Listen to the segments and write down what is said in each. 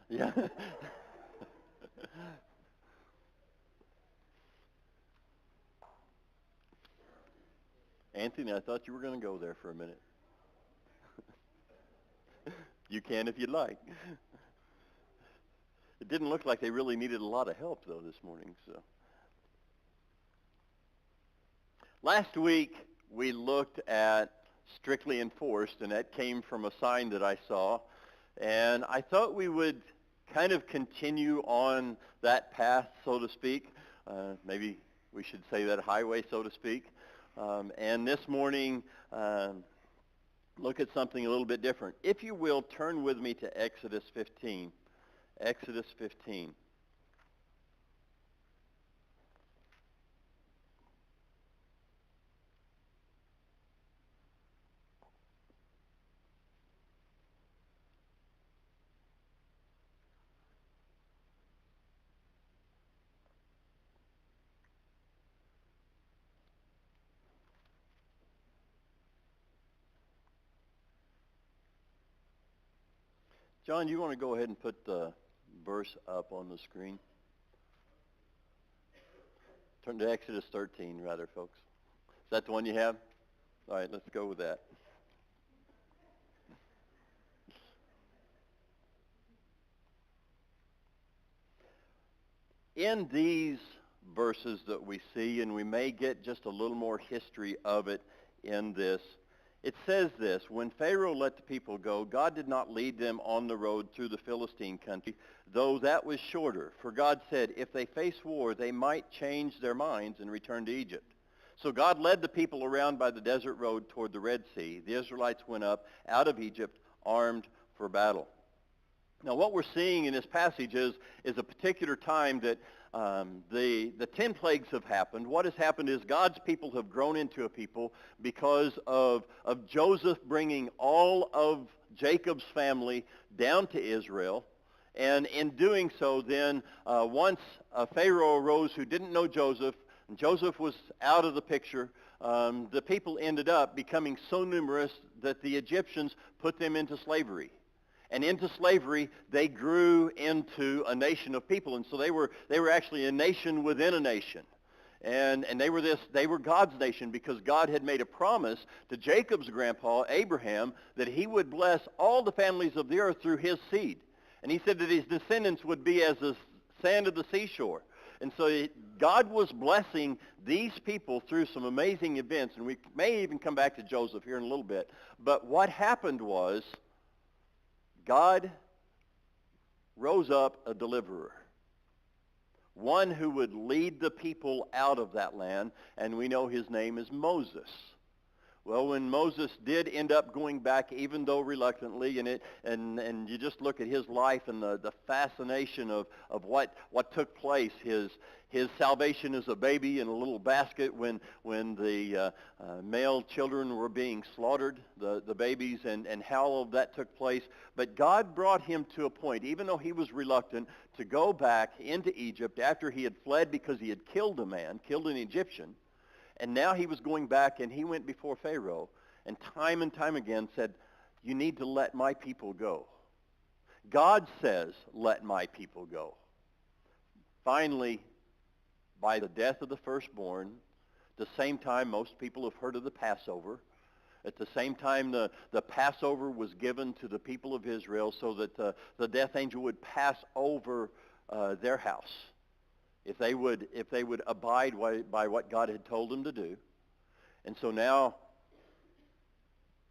Yeah. Anthony, I thought you were going to go there for a minute. You can if you'd like. It didn't look like they really needed a lot of help, though, this morning. So last week we looked at strictly enforced, and that came from a sign that I saw. And I thought we would kind of continue on that path, so to speak. Maybe we should say that highway, so to speak. And this morning, look at something a little bit different. If you will, turn with me to Exodus 15. Exodus 15. John, you want to go ahead and put the verse up on the screen? Turn to Exodus 13, rather, folks. Is that the one you have? All right, let's go with that. In these verses that we see, and we may get just a little more history of it in this, it says this: when Pharaoh let the people go, God did not lead them on the road through the Philistine country, though that was shorter. For God said, if they face war, they might change their minds and return to Egypt. So God led the people around by the desert road toward the Red Sea. The Israelites went up out of Egypt armed for battle. Now, what we're seeing in this passage is a particular time that the 10 plagues have happened. What has happened is God's people have grown into a people because of Joseph bringing all of Jacob's family down to Israel. And in doing so, then once Pharaoh arose who didn't know Joseph, and Joseph was out of the picture, the people ended up becoming so numerous that the Egyptians put them into slavery. And into slavery, they grew into a nation of people. And so they were actually a nation within a nation. And they were God's nation because God had made a promise to Jacob's grandpa, Abraham, that he would bless all the families of the earth through his seed. And he said that his descendants would be as the sand of the seashore. And so God was blessing these people through some amazing events. And we may even come back to Joseph here in a little bit. But what happened was God rose up a deliverer, one who would lead the people out of that land, and we know his name is Moses. Well, when Moses did end up going back, even though reluctantly, and you just look at his life and the fascination of what took place, his salvation as a baby in a little basket when the male children were being slaughtered, the babies, and how all of that took place. But God brought him to a point, even though he was reluctant, to go back into Egypt after he had fled because he had killed an Egyptian. And now he was going back, and he went before Pharaoh and time again said, you need to let my people go. God says, let my people go. Finally, by the death of the firstborn, the same time most people have heard of the Passover, at the same time the Passover was given to the people of Israel so that the death angel would pass over their house. If they would abide by what God had told them to do. And so now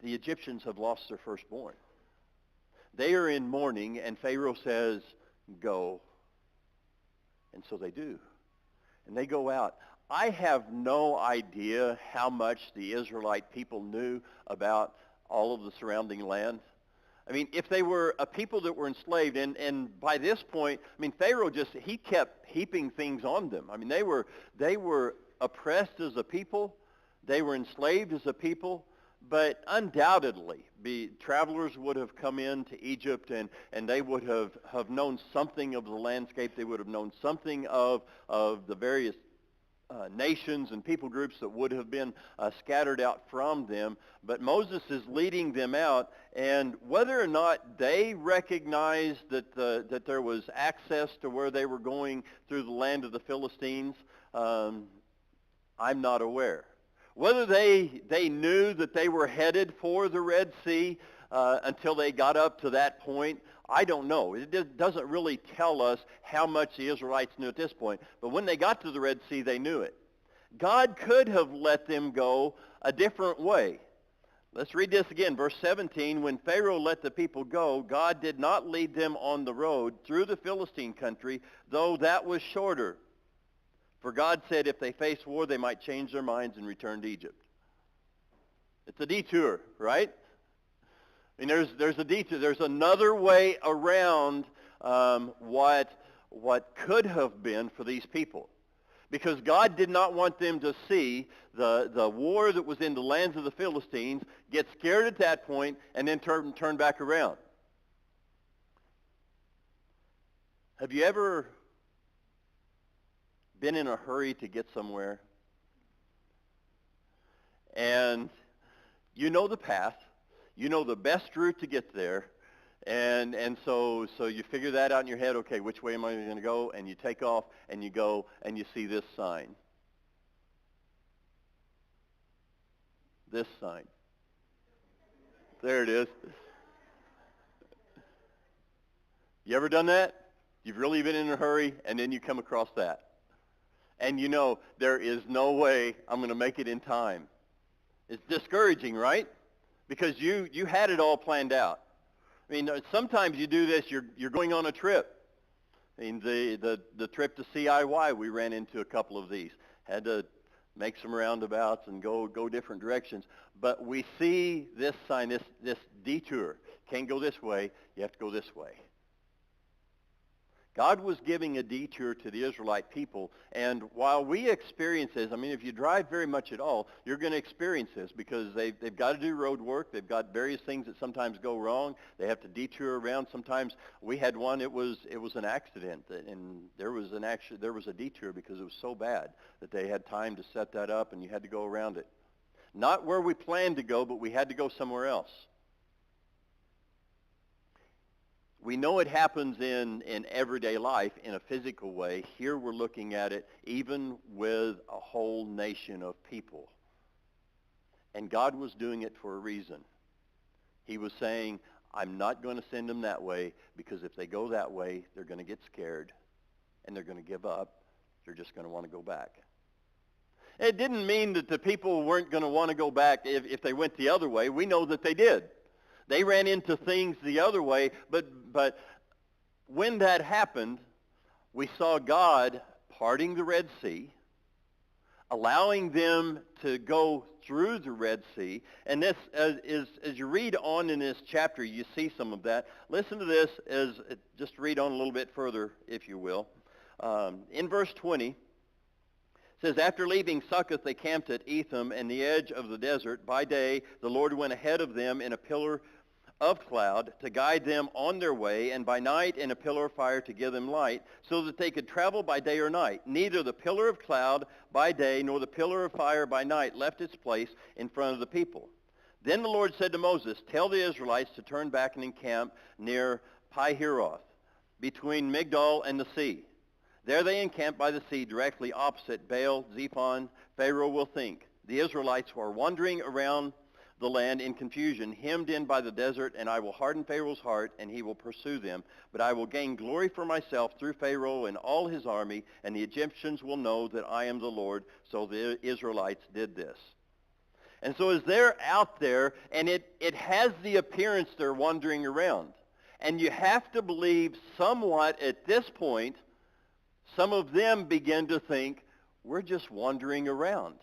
the Egyptians have lost their firstborn. They are in mourning, and Pharaoh says, go. And so they do. And they go out. I have no idea how much the Israelite people knew about all of the surrounding land. I mean, if they were a people that were enslaved, and by this point, I mean, Pharaoh he kept heaping things on them. I mean, they were oppressed as a people. They were enslaved as a people. But undoubtedly, travelers would have come into Egypt, and they would have known something of the landscape. They would have known something of the various nations and people groups that would have been scattered out from them. But Moses is leading them out, and whether or not they recognized that there was access to where they were going through the land of the Philistines, I'm not aware. Whether they knew that they were headed for the Red Sea until they got up to that point, I don't know. It doesn't really tell us how much the Israelites knew at this point. But when they got to the Red Sea, they knew it. God could have let them go a different way. Let's read this again. Verse 17, when Pharaoh let the people go, God did not lead them on the road through the Philistine country, though that was shorter. For God said if they face war, they might change their minds and return to Egypt. It's a detour, right? I mean, there's a detour. There's another way around what could have been for these people. Because God did not want them to see the war that was in the lands of the Philistines, get scared at that point, and then turn back around. Have you ever been in a hurry to get somewhere? And you know the path. You know the best route to get there, and so you figure that out in your head. Okay, which way am I going to go? And you take off, and you go, and you see this sign. This sign. There it is. You ever done that? You've really been in a hurry, and then you come across that. And you know, there is no way I'm going to make it in time. It's discouraging, right? Because you had it all planned out. I mean, sometimes you do this, you're going on a trip. I mean, the trip to CIY, we ran into a couple of these. Had to make some roundabouts and go different directions. But we see this sign, this detour. Can't go this way, you have to go this way. God was giving a detour to the Israelite people, and while we experience this, I mean, if you drive very much at all, you're going to experience this because they've got to do road work. They've got various things that sometimes go wrong. They have to detour around. Sometimes we had one. It was an accident, and there was a detour because it was so bad that they had time to set that up, and you had to go around it. Not where we planned to go, but we had to go somewhere else. We know it happens in everyday life in a physical way. Here we're looking at it even with a whole nation of people. And God was doing it for a reason. He was saying, I'm not going to send them that way because if they go that way, they're going to get scared and they're going to give up. They're just going to want to go back. It didn't mean that the people weren't going to want to go back if they went the other way. We know that they did. They ran into things the other way, but when that happened, we saw God parting the Red Sea, allowing them to go through the Red Sea. And this, as you read on in this chapter, you see some of that. Listen to this, just read on a little bit further, if you will. In verse 20, it says, after leaving Succoth, they camped at Etham and the edge of the desert. By day, the Lord went ahead of them in a pillar of cloud to guide them on their way, and by night in a pillar of fire to give them light, so that they could travel by day or night. Neither the pillar of cloud by day nor the pillar of fire by night left its place in front of the people. Then the Lord said to Moses, tell the Israelites to turn back and encamp near Pi-Hahiroth, between Migdol and the sea. There they encamped by the sea directly opposite Baal-zephon. Pharaoh will think, the Israelites who are wandering around the land in confusion, hemmed in by the desert, and I will harden Pharaoh's heart, and he will pursue them. But I will gain glory for myself through Pharaoh and all his army, and the Egyptians will know that I am the Lord. So the Israelites did this. And so as they're out there, and it has the appearance they're wandering around. And you have to believe somewhat at this point, some of them begin to think, we're just wandering around.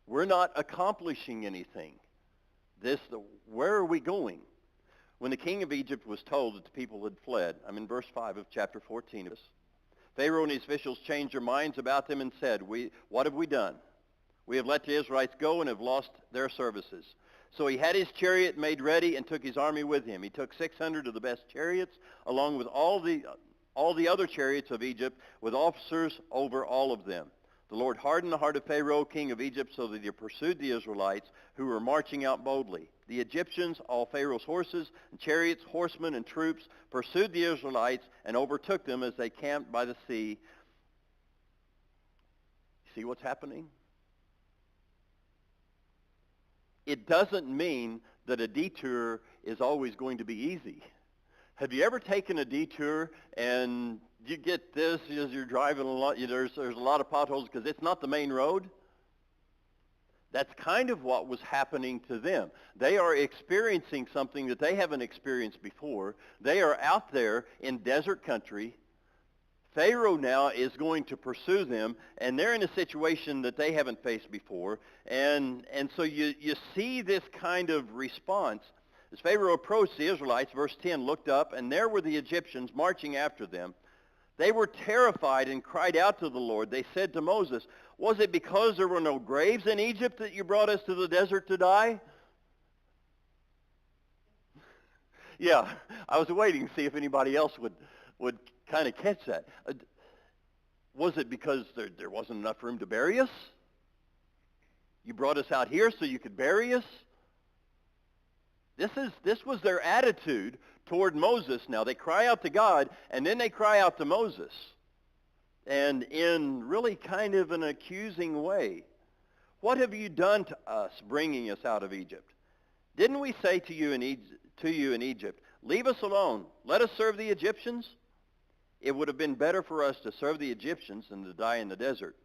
We're not accomplishing anything. Where are we going? When the king of Egypt was told that the people had fled, I'm in verse 5 of chapter 14 of this, Pharaoh and his officials changed their minds about them and said, what have we done? We have let the Israelites go and have lost their services. So he had his chariot made ready and took his army with him. He took 600 of the best chariots, along with all the other chariots of Egypt, with officers over all of them. The Lord hardened the heart of Pharaoh, king of Egypt, so that he pursued the Israelites who were marching out boldly. The Egyptians, all Pharaoh's horses and chariots, horsemen and troops, pursued the Israelites and overtook them as they camped by the sea. See what's happening? It doesn't mean that a detour is always going to be easy. Have you ever taken a detour and you get this as you're driving a lot? There's a lot of potholes because it's not the main road. That's kind of what was happening to them. They are experiencing something that they haven't experienced before. They are out there in desert country. Pharaoh now is going to pursue them, and they're in a situation that they haven't faced before. And so you see this kind of response. As Pharaoh approached the Israelites, verse 10, looked up, and there were the Egyptians marching after them. They were terrified and cried out to the Lord. They said to Moses, "Was it because there were no graves in Egypt that you brought us to the desert to die?" Yeah, I was waiting to see if anybody else would kind of catch that. Was it because there wasn't enough room to bury us? You brought us out here so you could bury us? This was their attitude toward Moses. Now they cry out to God, and then they cry out to Moses, and in really kind of an accusing way. What have you done to us, bringing us out of Egypt? Didn't we say to you in Egypt, leave us alone, let us serve the Egyptians? It would have been better for us to serve the Egyptians than to die in the desert.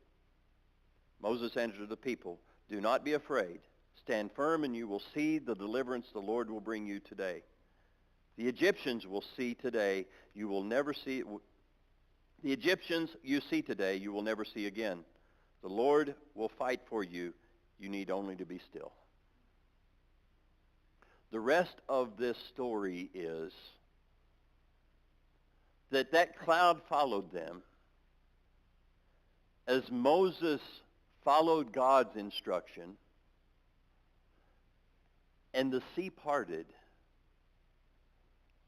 Moses answered the people, do not be afraid. Stand firm, and you will see the deliverance the Lord will bring you today. The Egyptians will see today, you will never see. The Egyptians you see today, you will never see again. The Lord will fight for you. You need only to be still. The rest of this story is that cloud followed them as Moses followed God's instruction, and the sea parted.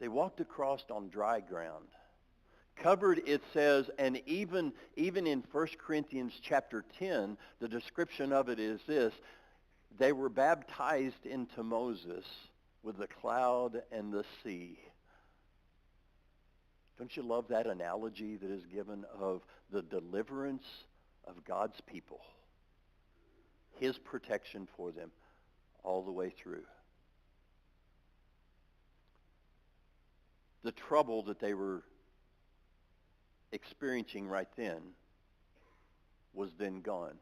They walked across on dry ground. Covered, it says, and even in 1 Corinthians chapter 10, the description of it is this: they were baptized into Moses with the cloud and the sea. Don't you love that analogy that is given of the deliverance of God's people? His protection for them all the way through. The trouble that they were experiencing right then was then gone.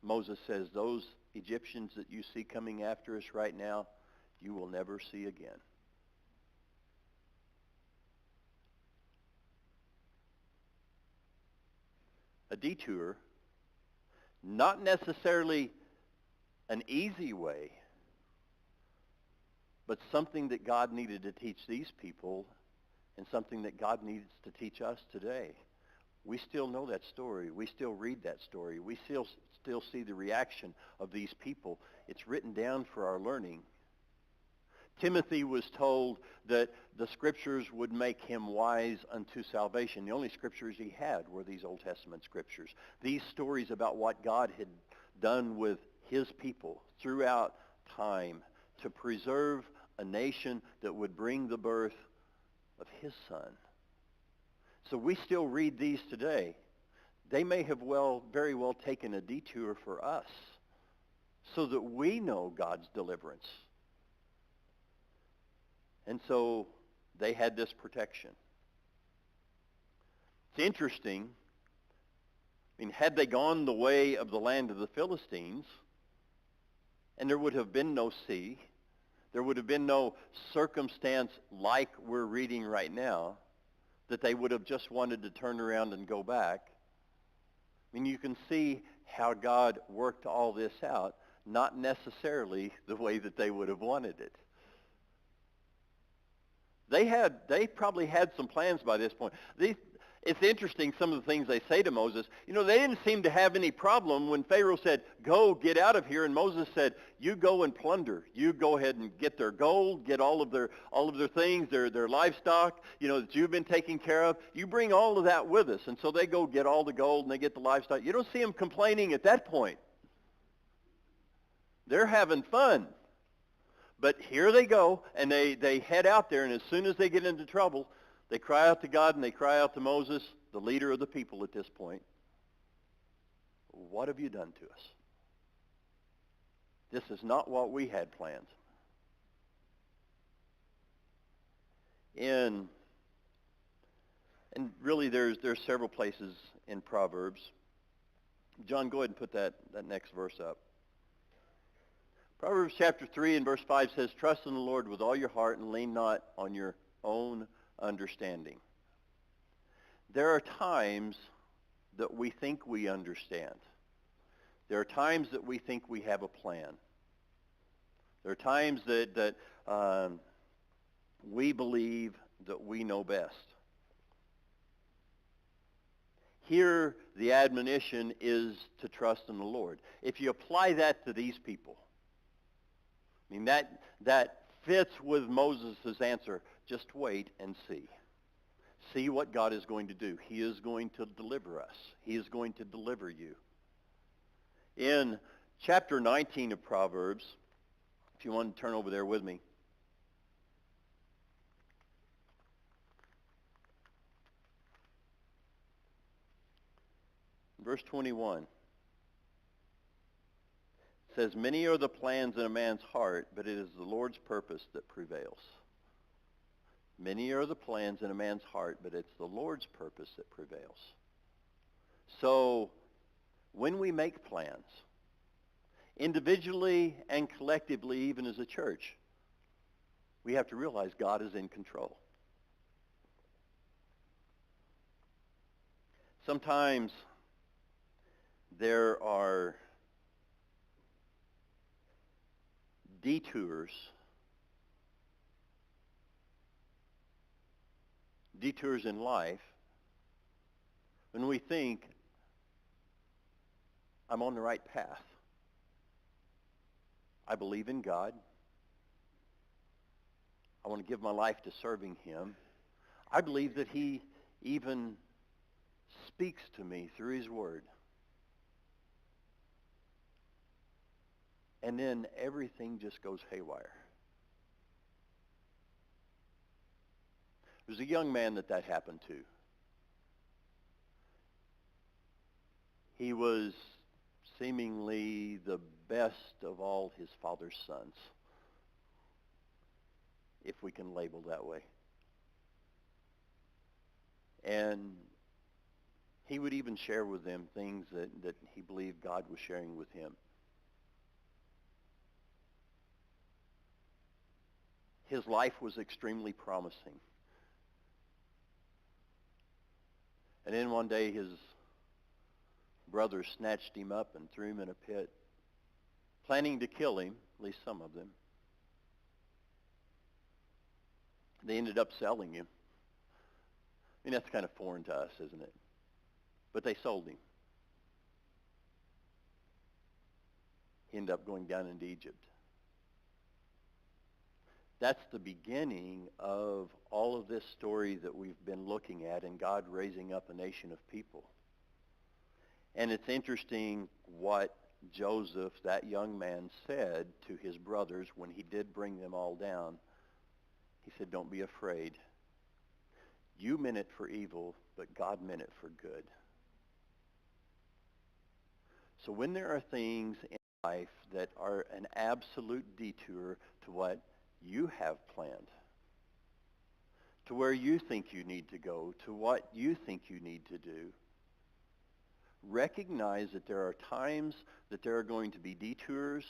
Moses says, those Egyptians that you see coming after us right now, you will never see again. A detour, not necessarily an easy way, but something that God needed to teach these people and something that God needs to teach us today. We still know that story. We still read that story. We still see the reaction of these people. It's written down for our learning. Timothy was told that the scriptures would make him wise unto salvation. The only scriptures he had were these Old Testament scriptures. These stories about what God had done with his people throughout time to preserve a nation that would bring the birth of his son. So we still read these today. They may have very well taken a detour for us so that we know God's deliverance. And so they had this protection. It's interesting. I mean, had they gone the way of the land of the Philistines, and there would have been no sea, there would have been no circumstance like we're reading right now, that they would have just wanted to turn around and go back. I mean, you can see how God worked all this out, not necessarily the way that they would have wanted it. They probably had some plans by this point. It's interesting, some of the things they say to Moses. You know, they didn't seem to have any problem when Pharaoh said, go, get out of here. And Moses said, you go and plunder. You go ahead and get their gold, get all of their things, their livestock, you know, that you've been taking care of. You bring all of that with us. And so they go get all the gold and they get the livestock. You don't see them complaining at that point. They're having fun. But here they go, and they head out there, and as soon as they get into trouble, they cry out to God, and they cry out to Moses, the leader of the people at this point. What have you done to us? This is not what we had planned. And really there's several places in Proverbs. John, go ahead and put that next verse up. Proverbs chapter 3 and verse 5 says, trust in the Lord with all your heart and lean not on your own understanding. There are times that we think we understand. There are times that we think we have a plan. There are times that we believe that we know best. Here, the admonition is to trust in the Lord. If you apply that to these people, I mean, that fits with Moses' answer. Just wait and see. See what God is going to do. He is going to deliver us. He is going to deliver you. In chapter 19 of Proverbs, if you want to turn over there with me, verse 21. Says, many are the plans in a man's heart, but it is the Lord's purpose that prevails. Many are the plans in a man's heart, but it's the Lord's purpose that prevails. So when we make plans, individually and collectively, even as a church, we have to realize God is in control. Sometimes there are detours in life when we think, I'm on the right path. I believe in God. I want to give my life to serving him. I believe that he even speaks to me through his word. And then everything just goes haywire. There's a young man that happened to. He was seemingly the best of all his father's sons, if we can label that way. And he would even share with them things that he believed God was sharing with him. His life was extremely promising. And then one day his brothers snatched him up and threw him in a pit, planning to kill him, at least some of them. They ended up selling him. I mean, that's kind of foreign to us, isn't it? But they sold him. He ended up going down into Egypt. That's the beginning of all of this story that we've been looking at, and God raising up a nation of people. And it's interesting what Joseph, that young man, said to his brothers when he did bring them all down. He said, don't be afraid. You meant it for evil, but God meant it for good. So when there are things in life that are an absolute detour to what you have planned, to where you think you need to go, to what you think you need to do, recognize that there are times that there are going to be detours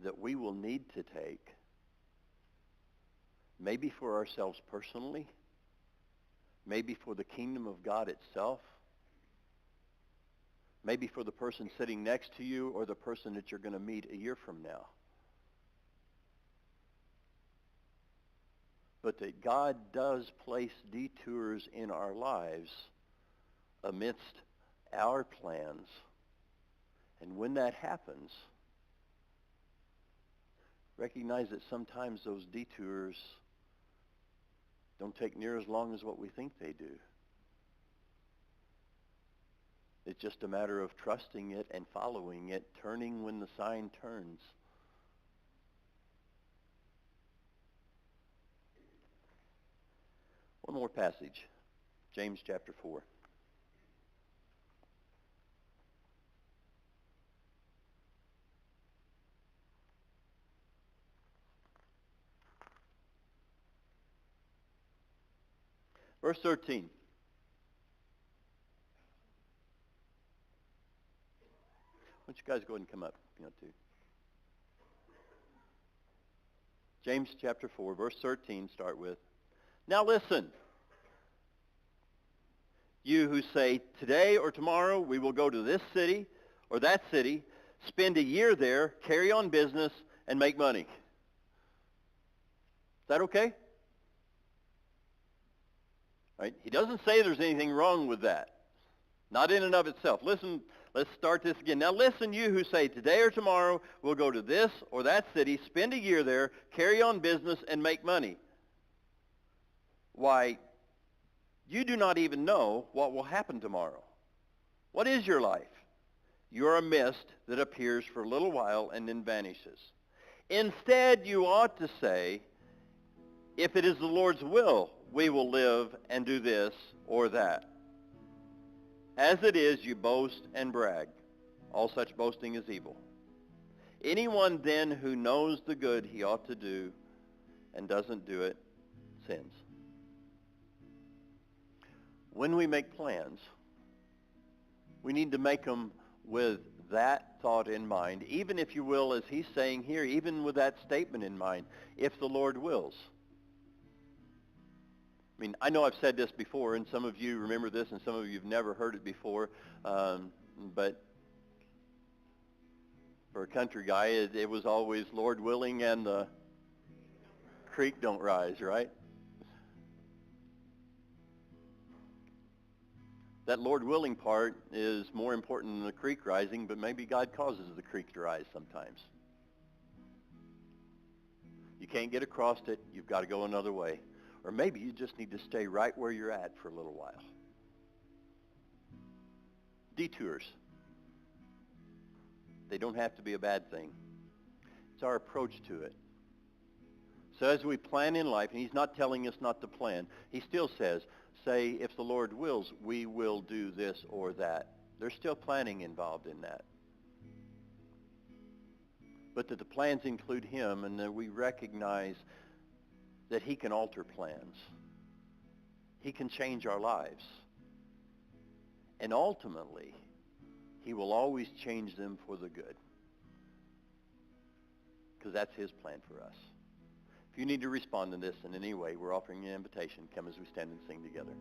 that we will need to take, maybe for ourselves personally, maybe for the kingdom of God itself, maybe for the person sitting next to you or the person that you're going to meet a year from now. But that God does place detours in our lives amidst our plans. And when that happens, recognize that sometimes those detours don't take near as long as what we think they do. It's just a matter of trusting it and following it, turning when the sign turns. One more passage, James chapter 4. Verse 13. Why don't you guys go ahead and come up if you want to. James chapter 4, verse 13, start with. Now listen, you who say, today or tomorrow we will go to this city or that city, spend a year there, carry on business, and make money. Is that okay? Right? He doesn't say there's anything wrong with that. Not in and of itself. Listen, let's start this again. Now listen, you who say, today or tomorrow we'll go to this or that city, spend a year there, carry on business, and make money. Why, you do not even know what will happen tomorrow. What is your life? You are a mist that appears for a little while and then vanishes. Instead, you ought to say, if it is the Lord's will, we will live and do this or that. As it is, you boast and brag. All such boasting is evil. Anyone then who knows the good he ought to do and doesn't do it sins. When we make plans, we need to make them with that thought in mind, even if you will, as he's saying here, even with that statement in mind, if the Lord wills. I mean, I know I've said this before, and some of you remember this, and some of you have never heard it before, but for a country guy, it was always Lord willing and the creek don't rise, right? That Lord willing part is more important than the creek rising, but maybe God causes the creek to rise sometimes. You can't get across it. You've got to go another way. Or maybe you just need to stay right where you're at for a little while. Detours. They don't have to be a bad thing. It's our approach to it. So as we plan in life, and he's not telling us not to plan, he still says, say, if the Lord wills, we will do this or that. There's still planning involved in that. But that the plans include him, and that we recognize that he can alter plans. He can change our lives. And ultimately, he will always change them for the good. Because that's his plan for us. If you need to respond to this in any way, we're offering you an invitation. Come as we stand and sing together.